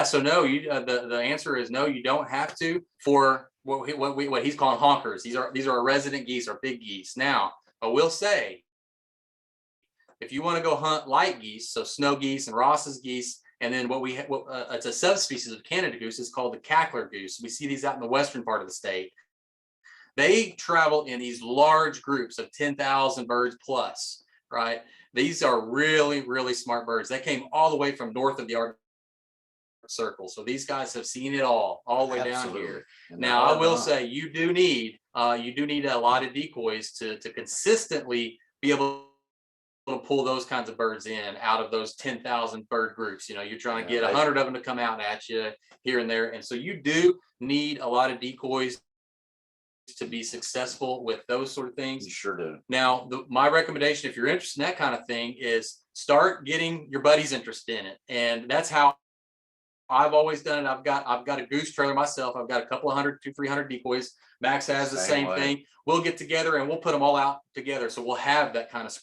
So no, the answer is no, you don't have to for what he's calling honkers. These are resident geese or big geese. Now, I will say, if you want to go hunt light geese, so snow geese and Ross's geese, and then it's a subspecies of Canada goose is called the cackler goose. We see these out in the western part of the state. They travel in these large groups of 10,000 birds plus, right? These are really, really smart birds. They came all the way from north of the Arctic Circle. So these guys have seen it all the way down here. And now, I will say you do need a lot of decoys to consistently be able to pull those kinds of birds in out of those 10,000 bird groups. You're trying to get 100 of them to come out at you here and there. And so you do need a lot of decoys to be successful with those sort of You things. sure do. Now, my recommendation, if you're interested in that kind of thing, is start getting your buddies interested in it. And that's how I've always done it. I've got a goose trailer myself. I've got a couple of 300 decoys. Max has the Same same way. thing. We'll get together and we'll put them all out together. So we'll have that kind of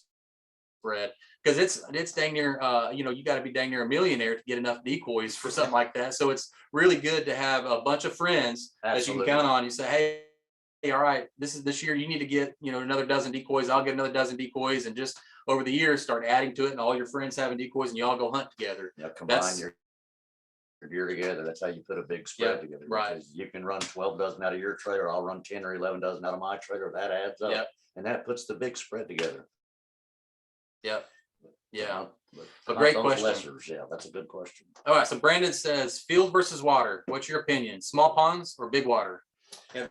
spread, because it's dang near, you got to be dang near a millionaire to get enough decoys for something like that. So it's really good to have a bunch of friends that you Absolutely. can count on. You say, hey, all right, this year you need to get, another dozen decoys. I'll get another dozen decoys, and just over the years start adding to it, and all your friends having decoys, and you all go hunt together. Yeah, combine your gear together. That's how you put a big spread Yep, together. right. Because you can run 12 dozen out of your trailer. I'll run 10 or 11 dozen out of my trailer. That adds up. Yep. And that puts the big spread together. Yep. Yeah. But A great those question. lessers, yeah, that's a good question. All right. So Brandon says, field versus water. What's your opinion? Small ponds or big water? Yeah.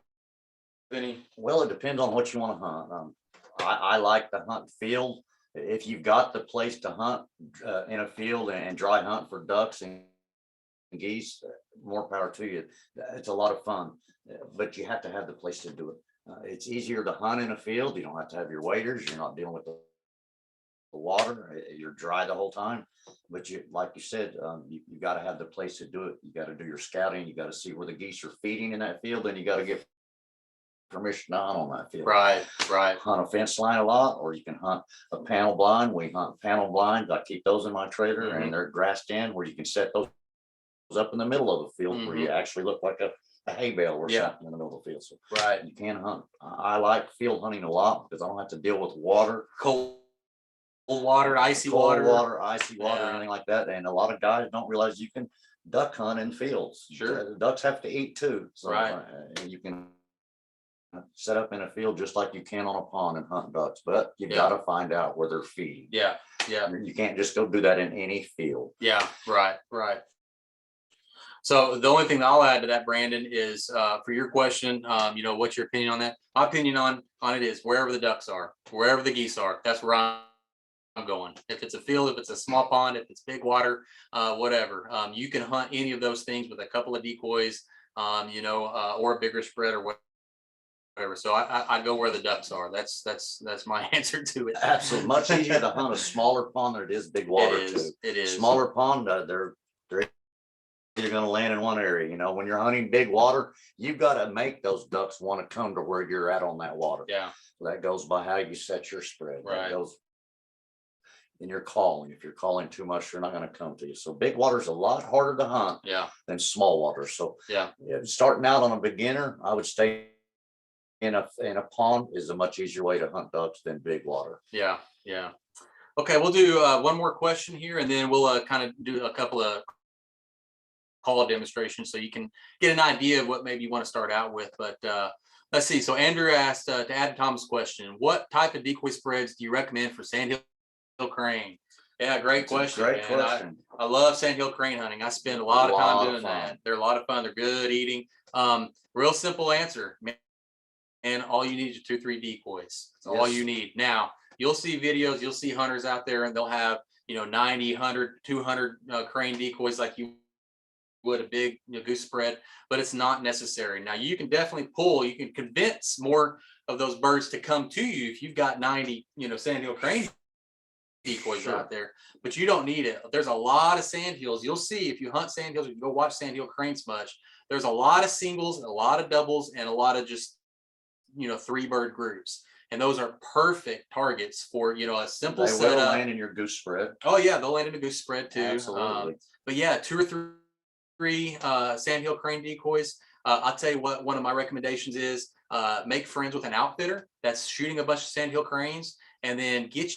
Any? Well, it depends on what you want to hunt. I like to hunt field. If you've got the place to hunt in a field and dry hunt for ducks and geese, more power to you. It's a lot of fun, but you have to have the place to do it. It's easier to hunt in a field. You don't have to have your waders. You're not dealing with the water. You're dry the whole time. But you, like you said, you got to have the place to do it. You got to do your scouting. You got to see where the geese are feeding in that field, and you got to get permission to hunt on that field. Right. Hunt a fence line a lot, or you can hunt a panel blind. We hunt panel blinds. I keep those in my trailer, and they're grassed in where you can set those up in the middle of the field where you actually look like a hay bale or something in the middle of the field. So you can hunt. I like field hunting a lot because I don't have to deal with water, cold water, icy water, anything like that. And a lot of guys don't realize you can duck hunt in fields. Sure. The ducks have to eat too. So Right. You can set up in a field just like you can on a pond and hunt ducks, but you got to find out where they're feeding. Yeah. You can't just go do that in any field. Yeah. Right. So the only thing that I'll add to that, Brandon, is for your question, what's your opinion on that? My opinion on it is wherever the ducks are, wherever the geese are, that's where I'm going. If it's a field, if it's a small pond, if it's big water, whatever, you can hunt any of those things with a couple of decoys, or a bigger spread or whatever. So I go where the ducks are. That's my answer to it. Absolutely. Much easier to hunt a smaller pond than it is big water. It is. Smaller pond, they're either going to land in one area. When you're hunting big water, you've got to make those ducks want to come to where you're at on that water. Yeah. So that goes by how you set your spread. Right. That goes in your calling. If you're calling too much, they're not going to come to you. So big water is a lot harder to hunt than small water. So starting out on a beginner, I would stay in a pond is a much easier way to hunt ducks than big water. Yeah. Okay, we'll do one more question here, and then we'll kind of do a couple of call demonstrations so you can get an idea of what maybe you want to start out with. But let's see. So Andrew asked, to add to Tom's question, what type of decoy spreads do you recommend for sandhill crane? Yeah, great question. Great question. I love sandhill crane hunting. I spend a lot of time doing that. They're a lot of fun. They're good eating. Real simple answer, man. And all you need is 2-3 decoys. That's all you need. Now, you'll see videos, you'll see hunters out there, and they'll have 90, 100, 200 crane decoys like you would a big goose spread, but it's not necessary. Now, you can definitely you can convince more of those birds to come to you if you've got 90 sandhill crane decoys out there, but you don't need it. There's a lot of sandhills. You'll see if you hunt sandhills, you can go watch sandhill cranes much. There's a lot of singles, a lot of doubles, and a lot of just 3-bird groups, and those are perfect targets for a simple setup. Will land in your goose spread. Oh yeah, they'll land in a goose spread too. Absolutely. But yeah, 2 or 3 sandhill crane decoys. I'll tell you what one of my recommendations is. Make friends with an outfitter that's shooting a bunch of sandhill cranes, and then get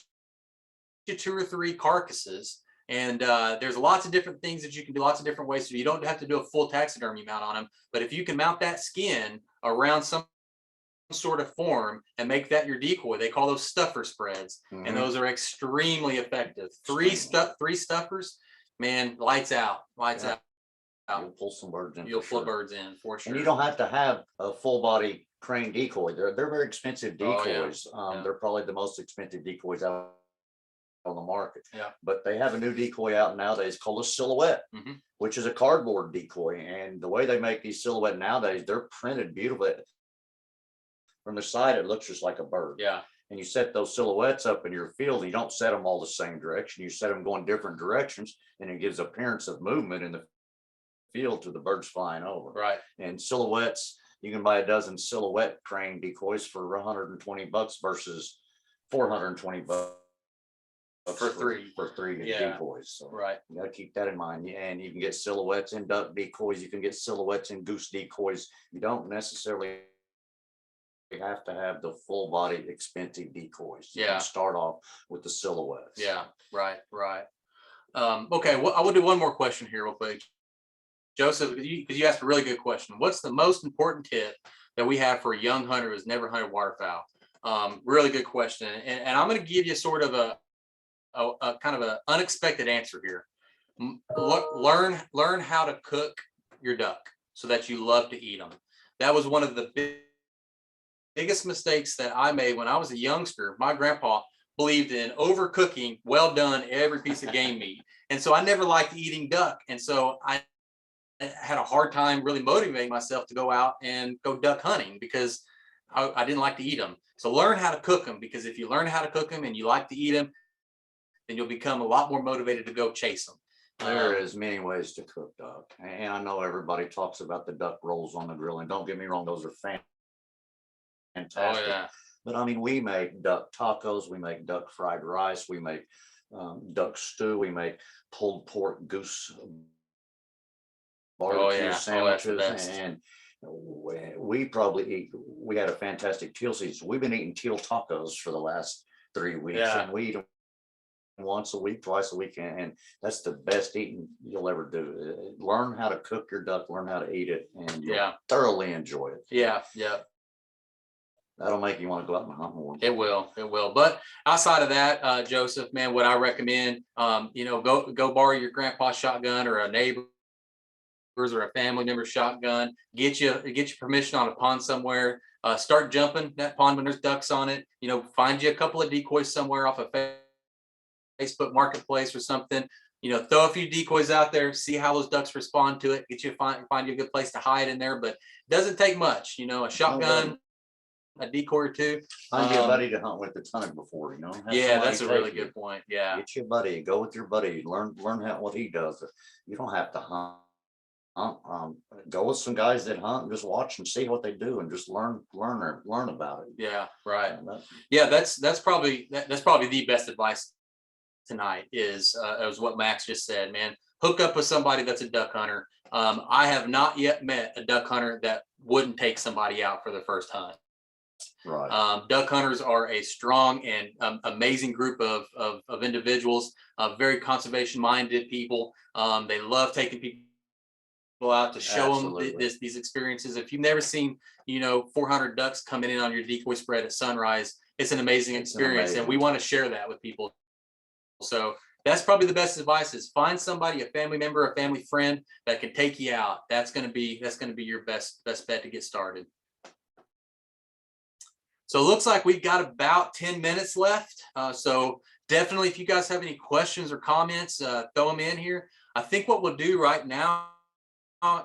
you 2 or 3 carcasses. And there's lots of different things that you can do, lots of different ways. So you don't have to do a full taxidermy mount on them, but if you can mount that skin around some sort of form and make that your decoy, they call those stuffer spreads, and those are extremely effective. 3 stuffers, man, lights out. You'll pull some birds in. You'll pull birds in for sure. And you don't have to have a full body crane decoy. They're very expensive decoys. They're probably the most expensive decoys out on the market. But they have a new decoy out nowadays called a silhouette, which is a cardboard decoy. And the way they make these silhouette nowadays, they're printed beautifully. From the side, it looks just like a bird. Yeah. And you set those silhouettes up in your field, and you don't set them all the same direction. You set them going different directions, and it gives appearance of movement in the field to the birds flying over. Right. And silhouettes, you can buy a dozen silhouette crane decoys for $120 versus $420 For three. for three Yeah. decoys. So Right. you got to keep that in mind. And you can get silhouettes in duck decoys. You can get silhouettes in goose decoys. You don't necessarily have to have the full body expensive decoys. You Yeah. can start off with the silhouettes. Yeah. Right. Right. Okay. Well, I will do one more question here real quick. Joseph, because you asked a really good question. What's the most important tip that we have for a young hunter who's never hunted waterfowl? Really good question. And I'm going to give you sort of a kind of an unexpected answer here. Learn how to cook your duck so that you love to eat them. That was one of the biggest mistakes that I made when I was a youngster. My grandpa believed in overcooking well done every piece of game meat. And so I never liked eating duck. And so I had a hard time really motivating myself to go out and go duck hunting because I didn't like to eat them. So learn how to cook them, because if you learn how to cook them and you like to eat them, then you'll become a lot more motivated to go chase them. There is many ways to cook duck. And I know everybody talks about the duck rolls on the grill, and don't get me wrong, those are fantastic. Oh yeah. But I mean, we make duck tacos, we make duck fried rice, we make duck stew, we make pulled pork goose barbecue sandwiches, and we probably eat. We had a fantastic teal season. We've been eating teal tacos for the last 3 weeks, and we eat them once a week, twice a week, and that's the best eating you'll ever do. Learn how to cook your duck, learn how to eat it, and you'll thoroughly enjoy it. Yeah. That'll make you want to go out and hunt more. It will. But outside of that, Joseph, man, what I recommend, go borrow your grandpa's shotgun or a neighbor's or a family member's shotgun. Get your permission on a pond somewhere. Start jumping that pond when there's ducks on it. Find you a couple of decoys somewhere off of Facebook Marketplace or something. Throw a few decoys out there. See how those ducks respond to it. Find you a good place to hide in there. But it doesn't take much. A shotgun. A decoy or two. Find you a buddy to hunt with that's hunted before, Yeah, that's a really good point. Yeah. Get your buddy, go with your buddy, learn what he does. You don't have to hunt. Go with some guys that hunt and just watch and see what they do and just learn about it. Yeah, right. Yeah, that's probably the best advice tonight is what Max just said, man. Hook up with somebody that's a duck hunter. I have not yet met a duck hunter that wouldn't take somebody out for their first hunt. Right. Duck hunters are a strong and amazing group of individuals, very conservation minded people. They love taking people out to show them these experiences. If you've never seen 400 ducks coming in on your decoy spread at sunrise, it's an amazing experience, and we want to share that with people. So that's probably the best advice: is find somebody, a family member, a family friend that can take you out. That's going to be your best bet to get started. So it looks like we've got about 10 minutes left. So definitely, if you guys have any questions or comments, throw them in here. I think what we'll do right now,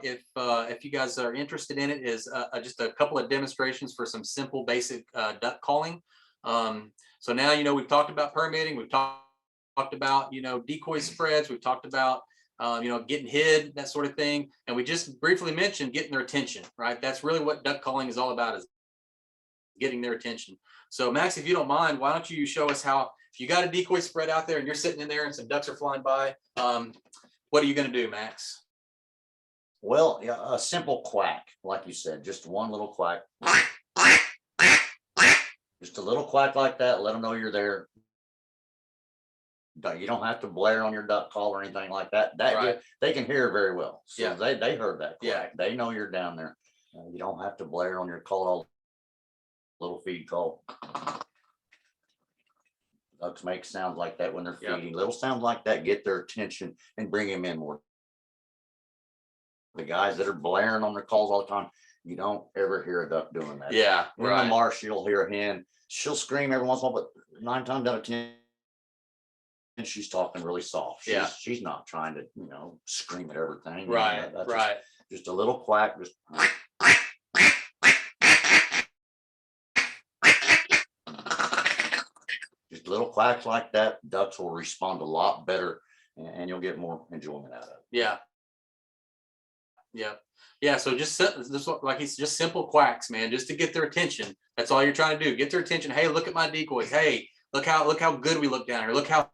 if you guys are interested in it, is just a couple of demonstrations for some simple, basic duck calling. So now, we've talked about permitting, we've talked about, decoy spreads, we've talked about, getting hid, that sort of thing. And we just briefly mentioned getting their attention, right? That's really what duck calling is all about, is getting their attention. So Max, if you don't mind, why don't you show us how, if you got a decoy spread out there and you're sitting in there and some ducks are flying by, what are you going to do, Max? Well, a simple quack, like you said, just one little quack. Just a little quack like that. Let them know you're there. You don't have to blare on your duck call or anything like that. They can hear very well. So they heard that quack. Yeah. They know you're down there. You don't have to blare on your call. Little feed call. Ducks make sounds like that when they're feeding. Little sounds like that get their attention and bring them in more. The guys that are blaring on their calls all the time, you don't ever hear a duck doing that. Yeah, in the marsh, you'll hear a hen. She'll scream every once in a while, but 9 times out of 10, she's talking really soft. She's not trying to, scream at everything. Right, Just a little quack, just little quacks like that, ducks will respond a lot better, and you'll get more enjoyment out of it. Yeah. Yeah. Yeah. So just like he's just simple quacks, man, just to get their attention. That's all you're trying to do. Get their attention. Hey, look at my decoys. Hey, look how good we look down here. Look how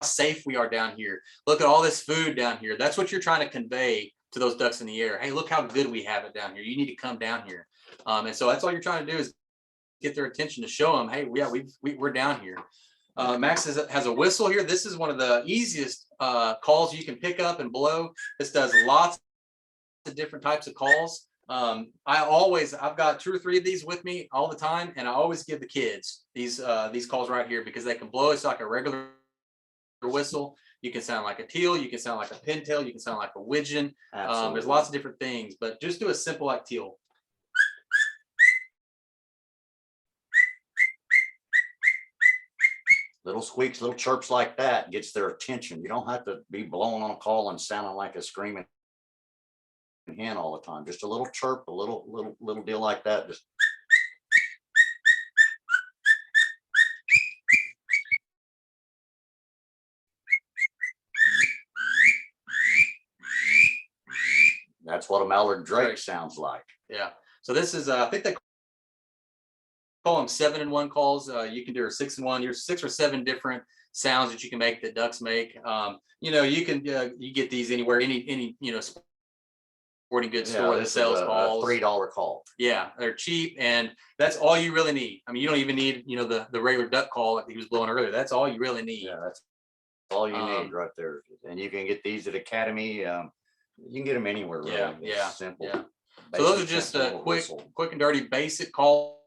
safe we are down here. Look at all this food down here. That's what you're trying to convey to those ducks in the air. Hey, look how good we have it down here. You need to come down here. And so that's all you're trying to do is get their attention, to show them, hey, yeah, we're down here. Max has a whistle here. This is one of the easiest calls you can pick up and blow. This does lots of different types of calls. I've got 2 or 3 of these with me all the time, and I always give the kids these calls right here because they can blow. It's like a regular whistle. You can sound like a teal, you can sound like a pintail, you can sound like a widgeon. There's lots of different things, but just do a simple like teal. Little squeaks, little chirps like that gets their attention. You don't have to be blowing on a call and sounding like a screaming hen all the time. Just a little chirp, a little deal like that. Just that's what a mallard drake sounds like. Yeah. So this is I think they call them 7-in-1 calls. You can do a 6-in-1. There's 6 or 7 different sounds that you can make, that ducks make. You can you get these anywhere, any sporting goods store that sells calls. A $3 call. Yeah, they're cheap, and that's all you really need. I mean, you don't even need the regular duck call that he was blowing earlier. That's all you really need. Yeah, that's all you need right there. And you can get these at Academy. You can get them anywhere. Really. Yeah, simple. Yeah. So those are just quick and dirty basic calls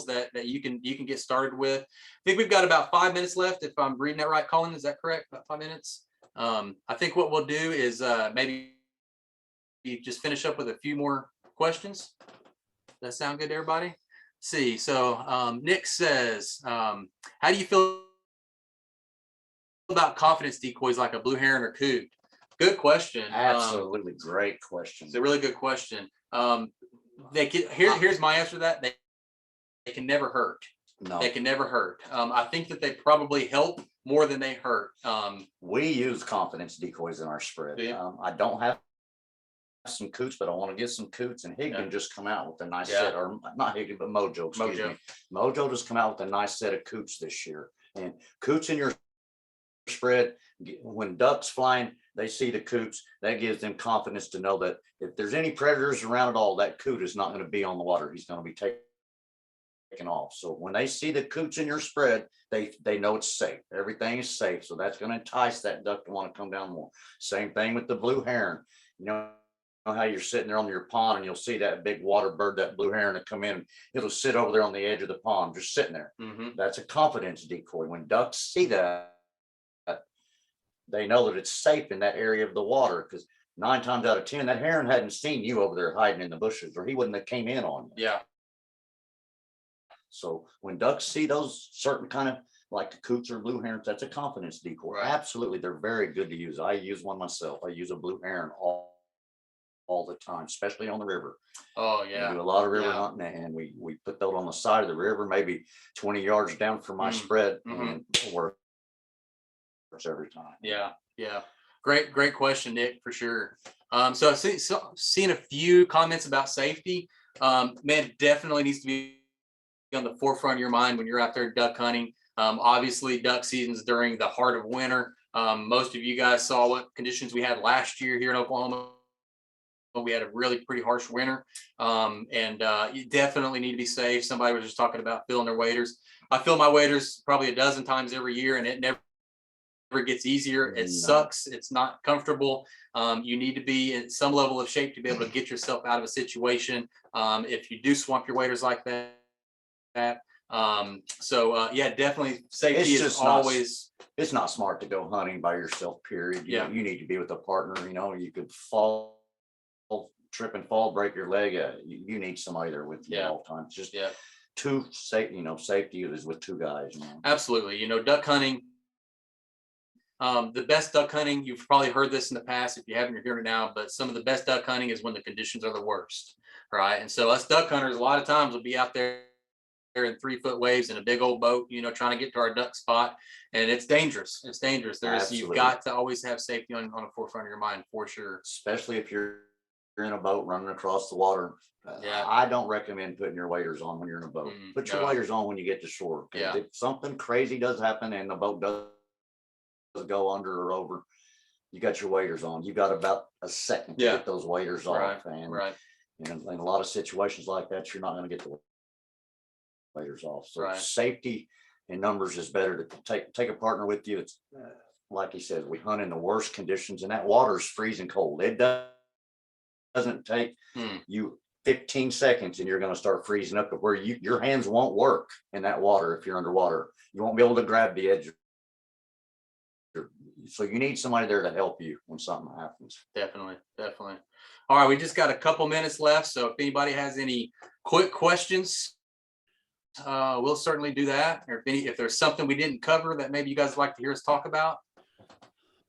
that you can get started with. I think we've got about 5 minutes left, if I'm reading that right, Colin. Is that correct? About 5 minutes. I think what we'll do is maybe just finish up with a few more questions. Does that sound good to everybody? Let's see. So Nick says, how do you feel about confidence decoys like a blue heron or coot? Good question. Absolutely great question. It's a really good question. Here's my answer to that. They can never hurt. No. They can never hurt. I think that they probably help more than they hurt. We use confidence decoys in our spread. Yeah. I don't have some coots, but I want to get some coots, and Higdon just come out with a nice set, or not Higdon, but Mojo, excuse me. Mojo just come out with a nice set of coots this year. And coots in your spread, when ducks flying, they see the coots, that gives them confidence to know that if there's any predators around at all, that coot is not going to be on the water. He's going to be taken off. So when they see the coots in your spread, they know it's safe. Everything is safe. So that's going to entice that duck to want to come down more. Same thing with the blue heron. You know how you're sitting there on your pond and you'll see that big water bird, that blue heron, to come in. It'll sit over there on the edge of the pond, just sitting there. Mm-hmm. That's a confidence decoy. When ducks see that, they know that it's safe in that area of the water, because 9 times out of 10, that heron hadn't seen you over there hiding in the bushes, or he wouldn't have came in on you. Yeah. So when ducks see those certain kind of, like the coots or blue herons, that's a confidence decoy. Right. Absolutely. They're very good to use. I use one myself. I use a blue heron all the time, especially on the river. Oh yeah. We do a lot of river hunting, and we put those on the side of the river, maybe 20 yards down from my spread, and it works every time. Yeah. Great question, Nick, for sure. So I've seen a few comments about safety. Man, definitely needs to be on the forefront of your mind when you're out there duck hunting. Obviously, duck season's during the heart of winter. Most of you guys saw what conditions we had last year here in Oklahoma. We had a really pretty harsh winter, and you definitely need to be safe. Somebody was just talking about filling their waders. I fill my waders probably a dozen times every year, and it never gets easier. It sucks. It's not comfortable. You need to be in some level of shape to be able to get yourself out of a situation if you do swamp your waders like that. Yeah, definitely safety is always. It's not smart to go hunting by yourself, period. You need to be with a partner. You could trip and fall, break your leg. You need somebody there with you at all times. Just two safe. Safety is with 2 guys. Absolutely. Duck hunting. The best duck hunting, you've probably heard this in the past. If you haven't, you're hearing it now. But some of the best duck hunting is when the conditions are the worst, right? And so us duck hunters, a lot of times, will be out there in 3-foot waves in a big old boat, you know, trying to get to our duck spot. And it's dangerous. It's dangerous. You've Absolutely. got to always have safety on the forefront of your mind, for sure. Especially if you're in a boat running across the water. Yeah. I don't recommend putting your waders on when you're in a boat. Put your No. waders on when you get to shore. 'Cause Yeah. if something crazy does happen and the boat does go under or over, you got your waders on. You got about a second to Yeah. get those waders off. And Right. in a lot of situations like that, you're not going to get the waders off. So Right. safety in numbers is better to take a partner with you. It's like he says, we hunt in the worst conditions, and that water's freezing cold. It doesn't take you 15 seconds and you're going to start freezing up to where your hands won't work in that water. If you're underwater, you won't be able to grab the edge. So you need somebody there to help you when something happens. Definitely. All right, we just got a couple minutes left, so if anybody has any quick questions, we'll certainly do that. Or if there's something we didn't cover that maybe you guys would like to hear us talk about.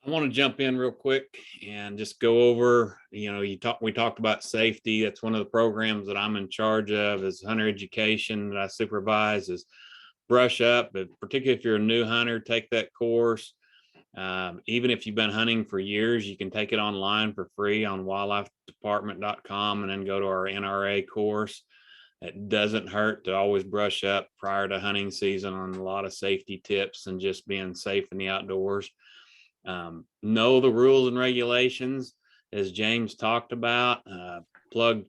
I want to jump in real quick and just go over, we talked about safety. That's one of the programs that I'm in charge of, is hunter education that I supervise, is brush up, but particularly if you're a new hunter, take that course. Even if you've been hunting for years, you can take it online for free on wildlifedepartment.com and then go to our NRA course. It doesn't hurt to always brush up prior to hunting season on a lot of safety tips and just being safe in the outdoors. Know the rules and regulations, as James talked about. Plug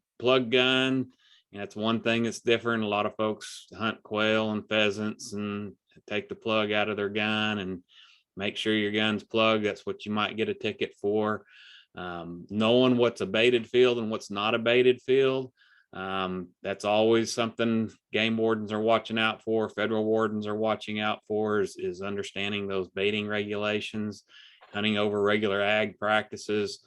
gun, that's one thing that's different. A lot of folks hunt quail and pheasants and take the plug out of their gun, and make sure your gun's plugged. That's what you might get a ticket for. Knowing what's a baited field and what's not a baited field. That's always something game wardens are watching out for. Federal wardens are watching out for, is understanding those baiting regulations, hunting over regular ag practices,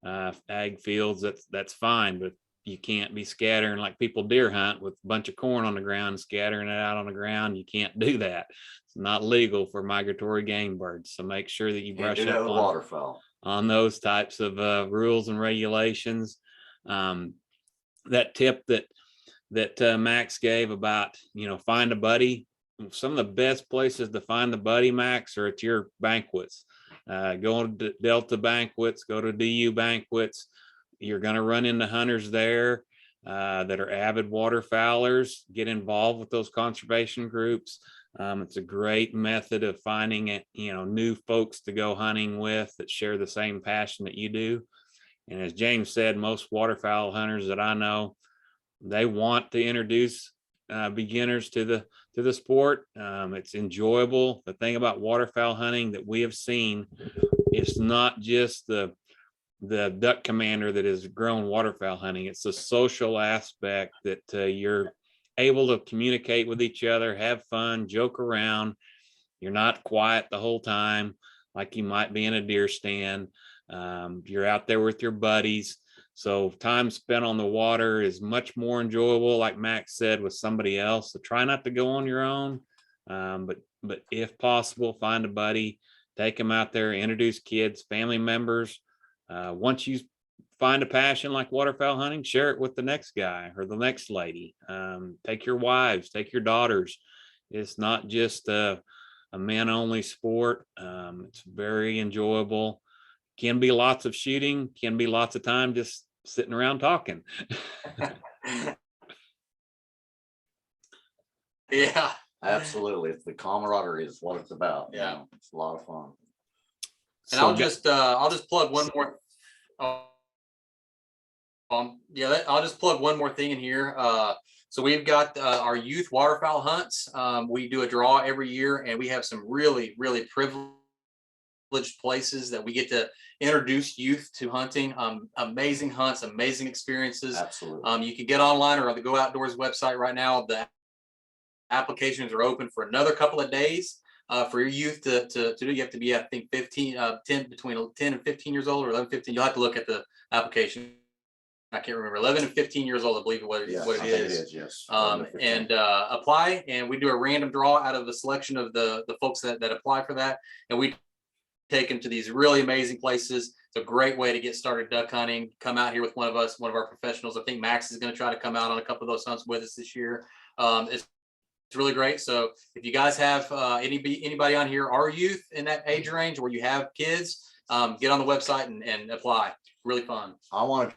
ag fields. That's fine, but you can't be scattering like people deer hunt with a bunch of corn on the ground, scattering it out on the ground. You can't do that. It's not legal for migratory game birds. So make sure that you brush up waterfowl on those types of rules and regulations. That tip that Max gave about, find a buddy. Some of the best places to find the buddy, Max, are at your banquets. Go to Delta banquets, go to DU banquets. You're going to run into hunters there that are avid waterfowlers. Get involved with those conservation groups. It's a great method of finding new folks to go hunting with that share the same passion that you do. And as James said, most waterfowl hunters that I know, they want to introduce beginners to the sport. It's enjoyable. The thing about waterfowl hunting that we have seen, it's not just the duck commander that is grown waterfowl hunting. It's the social aspect that you're able to communicate with each other, have fun, joke around. You're not quiet the whole time like you might be in a deer stand. You're out there with your buddies. So time spent on the water is much more enjoyable, like Max said, with somebody else. So try not to go on your own. But if possible, find a buddy, take them out there, introduce kids, family members. Once you find a passion like waterfowl hunting, share it with the next guy or the next lady. Take your wives, take your daughters. It's not just a men only sport. It's very enjoyable. Can be lots of shooting, can be lots of time just sitting around talking. Yeah, absolutely. It's the camaraderie is what it's about. Yeah, it's a lot of fun. And so I'll just plug one more. I'll just plug one more thing in here. So we've got our youth waterfowl hunts. We do a draw every year, and we have some really, really privileged places that we get to introduce youth to hunting. Amazing hunts, amazing experiences. Absolutely. You can get online or on the Go Outdoors website right now. The applications are open for another couple of days for your youth to do. You have to be, I think, 15, 10, between 10 and 15 years old, or 11, 15. You'll have to look at the application. I can't remember, 11 and 15 years old, I believe what it is. Yes. And apply, and we do a random draw out of a selection of the folks that apply for that. And we take them to these really amazing places. It's a great way to get started duck hunting. Come out here with one of our professionals. I think Max is going to try to come out on a couple of those hunts with us this year. It's really great. So if you guys have anybody on here, our youth in that age range where you have kids, get on the website and apply. Really fun. I want to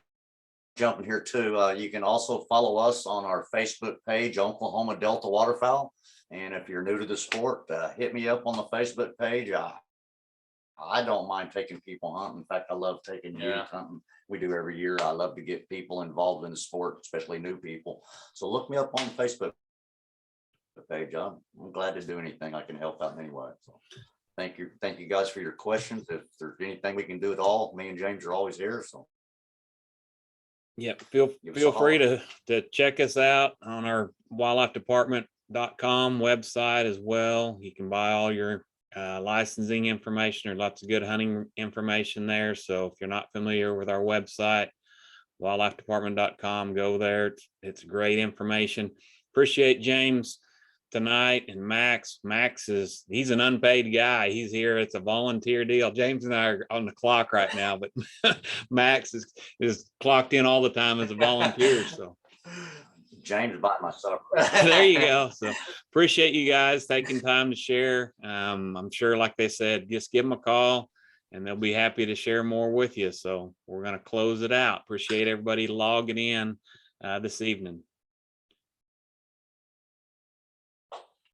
jump in here too. You can also follow us on our Facebook page, Oklahoma Delta Waterfowl. And if you're new to the sport, hit me up on the Facebook page. I don't mind taking people hunting. In fact, I love taking youth hunting. We do every year. I love to get people involved in the sport, especially new people. So look me up on the Facebook page. I'm glad to do anything I can help out in any way. So thank you guys for your questions. If there's anything we can do at all, me and James are always here. So Yep, feel free to check us out on our wildlifedepartment.com website as well. You can buy all your licensing information. There's lots of good hunting information there. So if you're not familiar with our website, wildlifedepartment.com, go there. It's great information. Appreciate James tonight, and Max. He's an unpaid guy. He's here. It's a volunteer deal. James and I are on the clock right now, but Max is clocked in all the time as a volunteer. So James bought my supper. there you go. So appreciate you guys taking time to share. I'm sure, like they said, just give them a call and they'll be happy to share more with you. So we're going to close it out. Appreciate everybody logging in this evening.